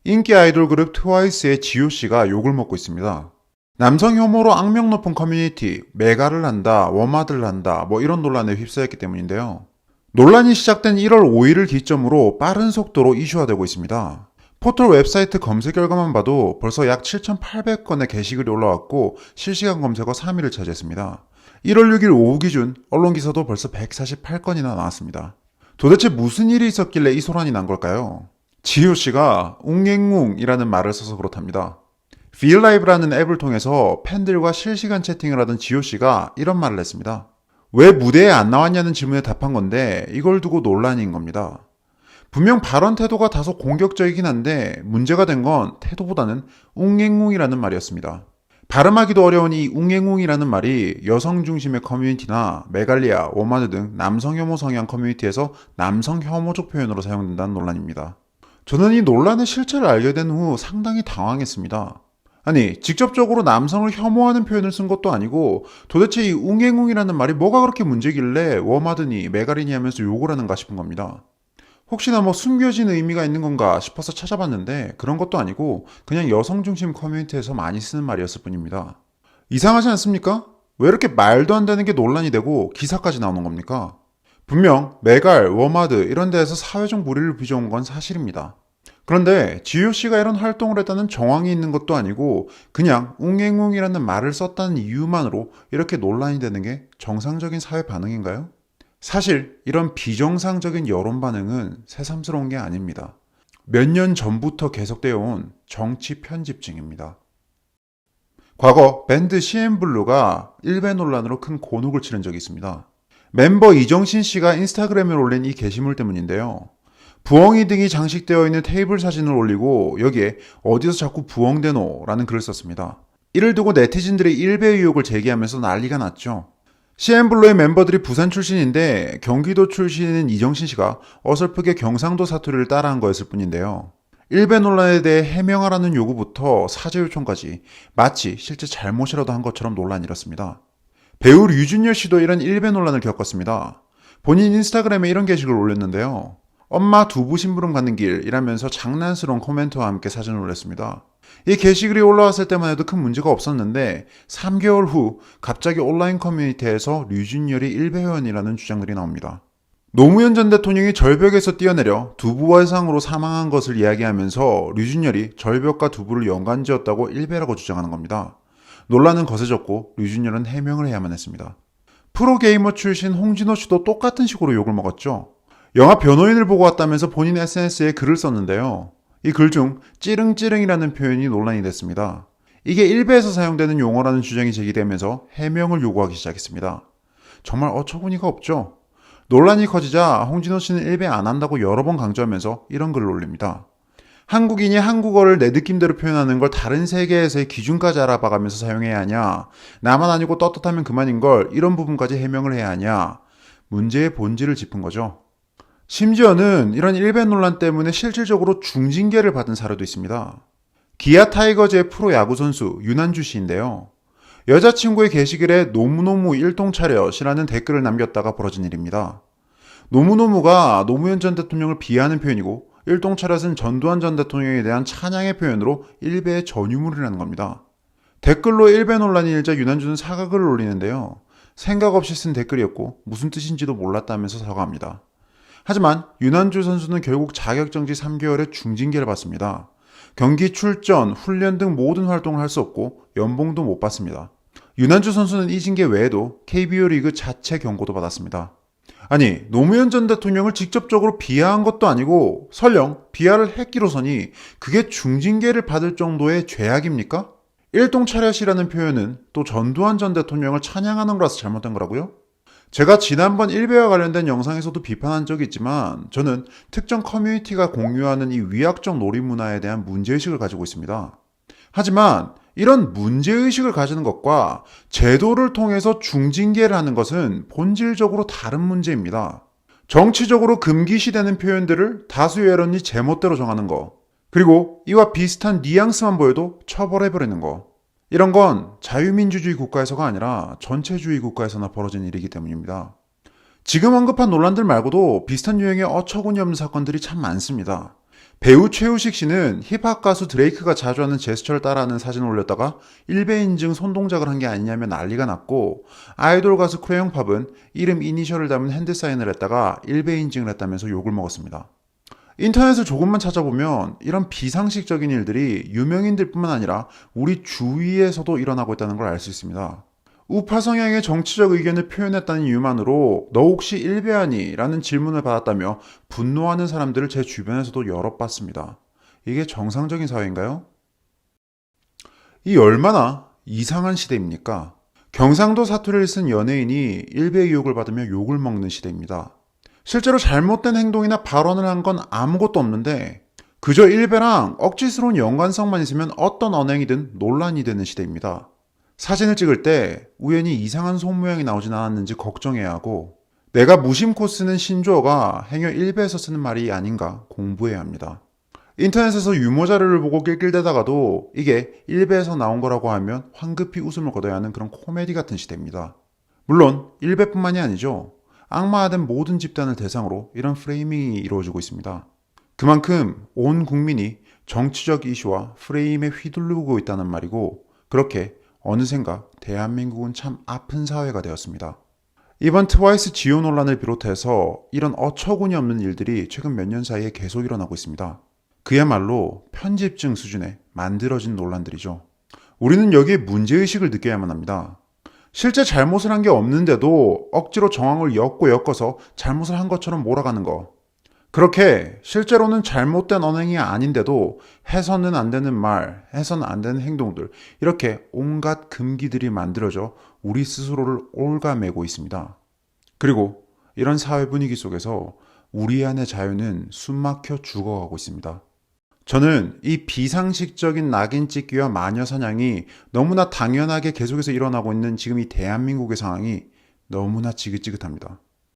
인기 아이돌 그룹 트와이스의 지효씨가 욕을 먹고 있습니다. 남성 혐오로 악명 높은 커뮤니티, 메가를 한다, 워마드를 한다, 이런 논란에 휩싸였기 때문인데요. 논란이 시작된 1월 5일을 기점으로 빠른 속도로 이슈화되고 있습니다. 포털 웹사이트 검색 결과만 봐도 벌써 약 7,800건의 게시글이 올라왔고 실시간 검색어 3위를 차지했습니다. 1월 6일 오후 기준 언론 기사도 벌써 148건이나 나왔습니다. 도대체 무슨 일이 있었길래 이 소란이 난 걸까요? 지효씨가 웅앵웅이라는 말을 써서 그렇답니다. 필라이브라는 앱을 통해서 팬들과 실시간 채팅을 하던 지효씨가 이런 말을 했습니다. 왜 무대에 안 나왔냐는 질문에 답한 건데 이걸 두고 논란인 겁니다. 분명 발언 태도가 다소 공격적이긴 한데 문제가 된 건 태도보다는 웅앵웅이라는 말이었습니다. 발음하기도 어려운 이 웅앵웅이라는 말이 여성 중심의 커뮤니티나 메갈리아, 워마드 등 남성 혐오 성향 커뮤니티에서 남성 혐오적 표현으로 사용된다는 논란입니다. 저는 이 논란의 실체를 알게 된 후 상당히 당황했습니다. 아니, 직접적으로 남성을 혐오하는 표현을 쓴 것도 아니고 도대체 이 웅앵웅이라는 말이 뭐가 그렇게 문제길래 워마드니 메갈리니 하면서 욕을 하는가 싶은 겁니다. 혹시나 숨겨진 의미가 있는 건가 싶어서 찾아봤는데 그런 것도 아니고 그냥 여성 중심 커뮤니티에서 많이 쓰는 말이었을 뿐입니다. 이상하지 않습니까? 왜 이렇게 말도 안 되는 게 논란이 되고 기사까지 나오는 겁니까? 분명 메갈, 워마드 이런 데에서 사회적 무리를 빚어온 건 사실입니다. 그런데 지효씨가 이런 활동을 했다는 정황이 있는 것도 아니고 그냥 웅앵웅이라는 말을 썼다는 이유만으로 이렇게 논란이 되는 게 정상적인 사회 반응인가요? 사실 이런 비정상적인 여론 반응은 새삼스러운 게 아닙니다. 몇 년 전부터 계속되어 온 정치 편집증입니다. 과거 밴드 CN블루가 일베 논란으로 큰 곤혹을 치른 적이 있습니다. 멤버 이정신 씨가 인스타그램에 올린 이 게시물 때문인데요. 부엉이 등이 장식되어 있는 테이블 사진을 올리고 여기에 어디서 자꾸 부엉대노 라는 글을 썼습니다. 이를 두고 네티즌들이 일베 의혹을 제기하면서 난리가 났죠. CN블루의 멤버들이 부산 출신인데 경기도 출신인 이정신 씨가 어설프게 경상도 사투리를 따라한 거였을 뿐인데요. 일베 논란에 대해 해명하라는 요구부터 사죄 요청까지 마치 실제 잘못이라도 한 것처럼 논란이 일었습니다. 배우 류준열 씨도 이런 일베 논란을 겪었습니다. 본인 인스타그램에 이런 게시글을 올렸는데요. 엄마 두부 심부름 가는 길이라면서 장난스러운 코멘트와 함께 사진을 올렸습니다. 이 게시글이 올라왔을 때만 해도 큰 문제가 없었는데 3개월 후 갑자기 온라인 커뮤니티에서 류준열이 일베 회원이라는 주장들이 나옵니다. 노무현 전 대통령이 절벽에서 뛰어내려 두부와 상으로 사망한 것을 이야기하면서 류준열이 절벽과 두부를 연관지었다고 일베라고 주장하는 겁니다. 논란은 거세졌고 류준열은 해명을 해야만 했습니다. 프로게이머 출신 홍진호 씨도 똑같은 식으로 욕을 먹었죠. 영화 변호인을 보고 왔다면서 본인 SNS에 글을 썼는데요. 이 글 중 찌릉찌릉이라는 표현이 논란이 됐습니다. 이게 일베에서 사용되는 용어라는 주장이 제기되면서 해명을 요구하기 시작했습니다. 정말 어처구니가 없죠. 논란이 커지자 홍진호 씨는 일베 안 한다고 여러 번 강조하면서 이런 글을 올립니다. 한국인이 한국어를 내 느낌대로 표현하는 걸 다른 세계에서의 기준까지 알아봐가면서 사용해야 하냐. 나만 아니고 떳떳하면 그만인 걸 이런 부분까지 해명을 해야 하냐. 문제의 본질을 짚은 거죠. 심지어는 이런 일베 논란 때문에 실질적으로 중징계를 받은 사례도 있습니다. 기아 타이거즈의 프로야구 선수 윤한주 씨인데요. 여자친구의 게시글에 노무노무 일동차렷이라는 댓글을 남겼다가 벌어진 일입니다. 노무노무가 노무현 전 대통령을 비하하는 표현이고 일동차렷은 전두환 전 대통령에 대한 찬양의 표현으로 일베의 전유물이라는 겁니다. 댓글로 일베 논란이 일자 윤한주는 사과글을 올리는데요. 생각 없이 쓴 댓글이었고 무슨 뜻인지도 몰랐다면서 사과합니다. 하지만 윤한주 선수는 결국 자격정지 3개월의 중징계를 받습니다. 경기 출전, 훈련 등 모든 활동을 할 수 없고 연봉도 못 받습니다. 윤한주 선수는 이 징계 외에도 KBO 리그 자체 경고도 받았습니다. 아니, 노무현 전 대통령을 직접적으로 비하한 것도 아니고 설령 비하를 했기로서니 그게 중징계를 받을 정도의 죄악입니까? 일동차렷이라는 표현은 또 전두환 전 대통령을 찬양하는 거라서 잘못된 거라고요? 제가 지난번 일베와 관련된 영상에서도 비판한 적이 있지만 저는 특정 커뮤니티가 공유하는 이 위약적 놀이 문화에 대한 문제의식을 가지고 있습니다. 하지만 이런 문제의식을 가지는 것과 제도를 통해서 중징계를 하는 것은 본질적으로 다른 문제입니다. 정치적으로 금기시되는 표현들을 다수의 여론이 제멋대로 정하는 것, 그리고 이와 비슷한 뉘앙스만 보여도 처벌해버리는 것, 이런 건 자유민주주의 국가에서가 아니라 전체주의 국가에서나 벌어진 일이기 때문입니다. 지금 언급한 논란들 말고도 비슷한 유형의 어처구니 없는 사건들이 참 많습니다. 배우 최우식 씨는 힙합 가수 드레이크가 자주 하는 제스처를 따라하는 사진을 올렸다가 일배 인증 손동작을 한 게 아니냐며 난리가 났고, 아이돌 가수 크레용팝은 이름 이니셜을 담은 핸드사인을 했다가 일배 인증을 했다면서 욕을 먹었습니다. 인터넷을 조금만 찾아보면 이런 비상식적인 일들이 유명인들뿐만 아니라 우리 주위에서도 일어나고 있다는 걸 알 수 있습니다. 우파 성향의 정치적 의견을 표현했다는 이유만으로 너 혹시 일베아니? 라는 질문을 받았다며 분노하는 사람들을 제 주변에서도 여럿 봤습니다. 이게 정상적인 사회인가요? 이 얼마나 이상한 시대입니까? 경상도 사투리를 쓴 연예인이 일베 의혹을 받으며 욕을 먹는 시대입니다. 실제로 잘못된 행동이나 발언을 한 건 아무것도 없는데 그저 일베랑 억지스러운 연관성만 있으면 어떤 언행이든 논란이 되는 시대입니다. 사진을 찍을 때 우연히 이상한 손 모양이 나오진 않았는지 걱정해야 하고, 내가 무심코 쓰는 신조어가 행여 일베에서 쓰는 말이 아닌가 공부해야 합니다. 인터넷에서 유머 자료를 보고 낄낄대다가도 이게 일베에서 나온 거라고 하면 황급히 웃음을 거둬야 하는 그런 코미디 같은 시대입니다. 물론 일베뿐만이 아니죠. 악마화된 모든 집단을 대상으로 이런 프레이밍이 이루어지고 있습니다. 그만큼 온 국민이 정치적 이슈와 프레임에 휘둘리고 있다는 말이고, 그렇게 어느샌가 대한민국은 참 아픈 사회가 되었습니다. 이번 트와이스 지효 논란을 비롯해서 이런 어처구니 없는 일들이 최근 몇 년 사이에 계속 일어나고 있습니다. 그야말로 편집증 수준의 만들어진 논란들이죠. 우리는 여기에 문제의식을 느껴야만 합니다. 실제 잘못을 한 게 없는데도 억지로 정황을 엮어서 잘못을 한 것처럼 몰아가는 거. 그렇게 실제로는 잘못된 언행이 아닌데도 해서는 안 되는 말, 해서는 안 되는 행동들, 이렇게 온갖 금기들이 만들어져 우리 스스로를 올가매고 있습니다. 그리고 이런 사회 분위기 속에서 우리 안의 자유는 숨막혀 죽어가고 있습니다. 저는 이 비상식적인 낙인 찍기와 마녀 사냥이 너무나 당연하게 계속해서 일어나고 있는 지금 이 대한민국의 상황이 너무나 지긋지긋합니다.